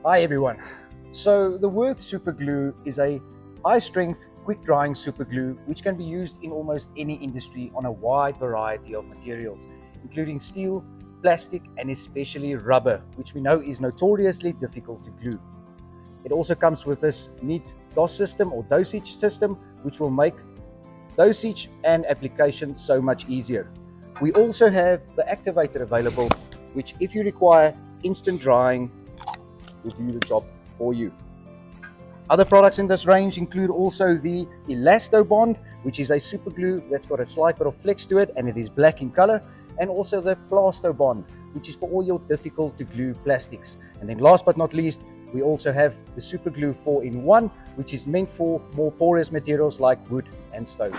Hi everyone. So the Worth Superglue is a high strength, quick drying superglue which can be used in almost any industry on a wide variety of materials, including steel, plastic and especially rubber, which we know is notoriously difficult to glue. It also comes with this neat DOS system or dosage system, which will make dosage and application so much easier. We also have the activator available, which if you require instant drying, will do the job for you. Other products in this range include also the Elastobond, which is a super glue that's got a slight bit of flex to it and it is black in color, and also the Plastobond, which is for all your difficult to glue plastics. And then last but not least, we also have the super glue 4-in-1, which is meant for more porous materials like wood and stone.